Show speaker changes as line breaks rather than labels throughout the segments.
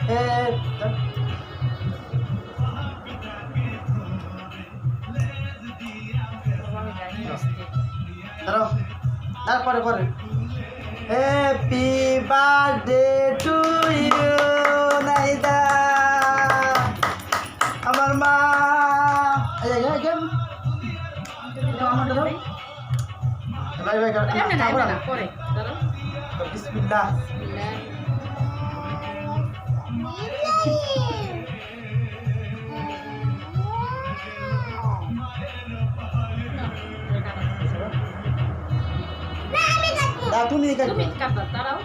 এ দাঁড়াও তারপরে পরে হ্যাপি বার্থডে টু ইউ নাইদা আমার মা বিসমিল্লাহ তুমি কাটবা দাঁড়াও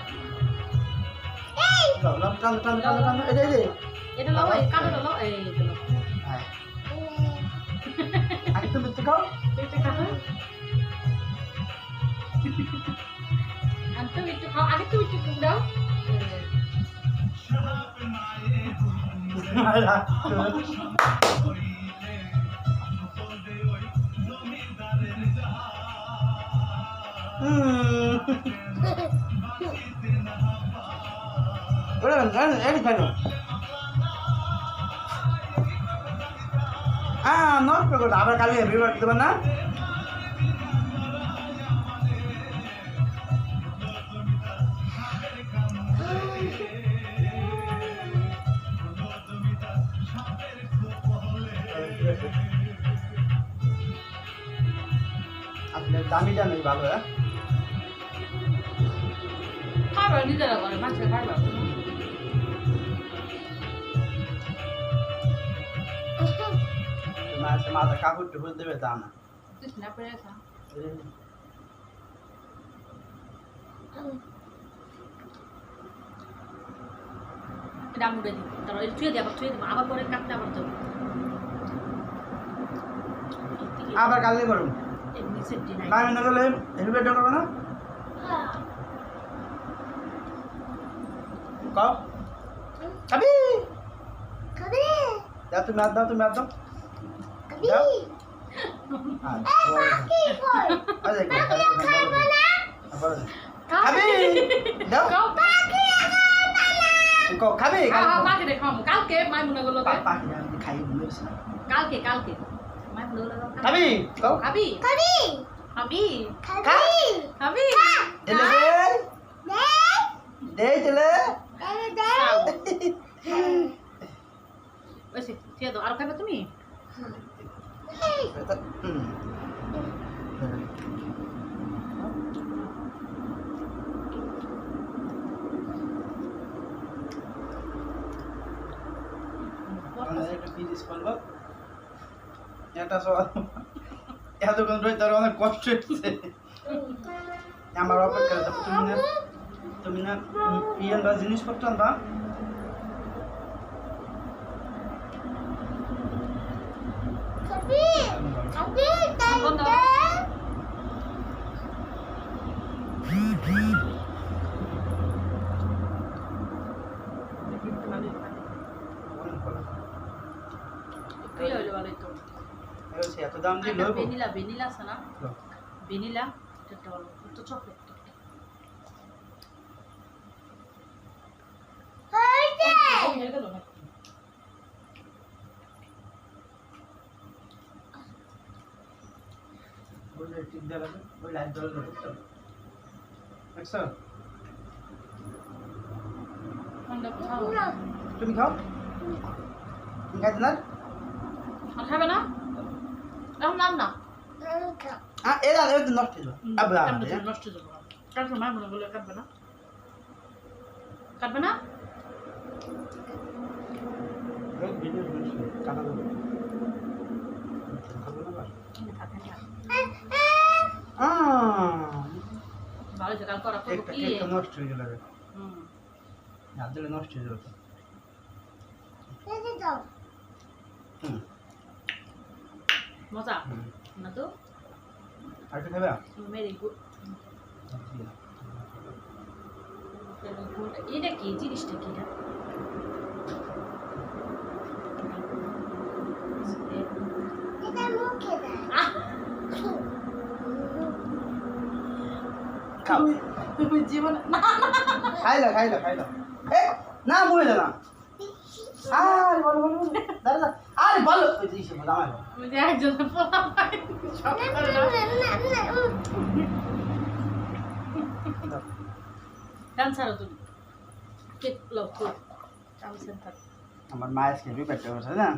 টান টান টান টান এটা লাও এই কাটো লাও এই লাও আগে তুমি একটু খাও এটা খাও আন্তো একটু খাও আগে তুমি একটু দাও আবার কালি দেবেন না আপনার দামিটা নেই ভালো হ্যাঁ খাবার নিজেরা করে মাছের খাবার মাথা কাপড় টুকুর দেবে তা না আবার কাল দিয়ে করুন আমি না গেলে হেলমেট করবে না কাও খাবি খাবি দাও তুমি আর দাও তুমি আর দাও কালকে মাই মনে করলো খাই কালকে কালকে মাই মনে করলো খাবি খাবি খাবি খাবি খাবি খাবি দে চলে ওই সে তো আর খাবে তুমি এতক্ষণ রয়ে তার অনেক কষ্ট হচ্ছে আমার অপেক্ষা তুমি না ইয়ে আনবা জিনিসপত্র আনবা এত দাম দিয়ে লইব ভ্যানিলা ভ্যানিলা আছে না ভ্যানিলা এটা হলো তো চকলেট তুমি খাও খাইতে না খাবে না এখন নাম না এরা নষ্ট হয়ে যাবে নষ্ট হয়ে যাবে কাটবে না মনে বলে কাটবে না কাটবে না ভালো কাল করা কি নষ্ট হয়ে গেল না দিলে নষ্ট হয়ে যাবে মজা না তো আর কি খাবে ভেরি গুড এটা কি জিনিসটা কি এটা মুখে দাও খাও তুমি জীবন খাইলা খাইলা খাইলা এ না মুখে দাও না আরে বলো বলো বলো দাদা আরে বলো ওই যে ইসে বলো আমায় বলো
আমি যে একজন পোলা ভাই সব করে ডান্সার তুমি কেক লাও তো ডান্সার থাক
আমার মায়ের হেল্পি পেটে বসে না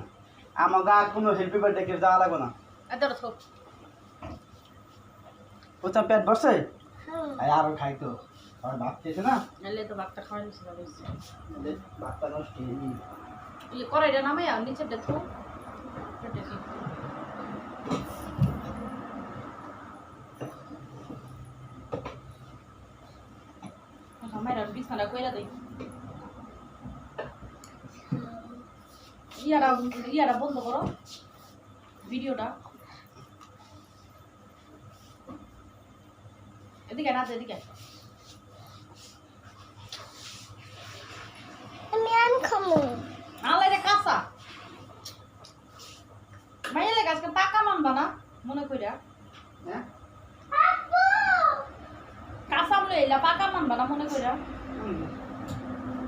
আমার গা কোনো হেল্পি পেটে কেউ যাওয়া লাগবে না
এত তো
ওটা পেট বসে আরো খাই তো আর ভাত খেয়েছে না
এলে তো ভাতটা খাওয়া নিছে ভালো
ভাতটা নষ্ট
ইয়ে কড়াইটা নামে আর নিচে দেখো আমার বিছানা কইরা দেই ইয়ারা বন্ধ করো ভিডিওটা এদিকে না এদিকে
আমি খামু
আলাই রে কাঁচা মাইলে গাছকে পাকা মানবা না মনে কইরা
হ্যাঁ
কাঁচা আমলে এলা পাকা মানবা না মনে কইরা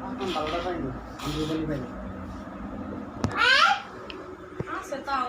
এখন ভালোটা পাইনি আমি বলি পাইনি
আছে তাও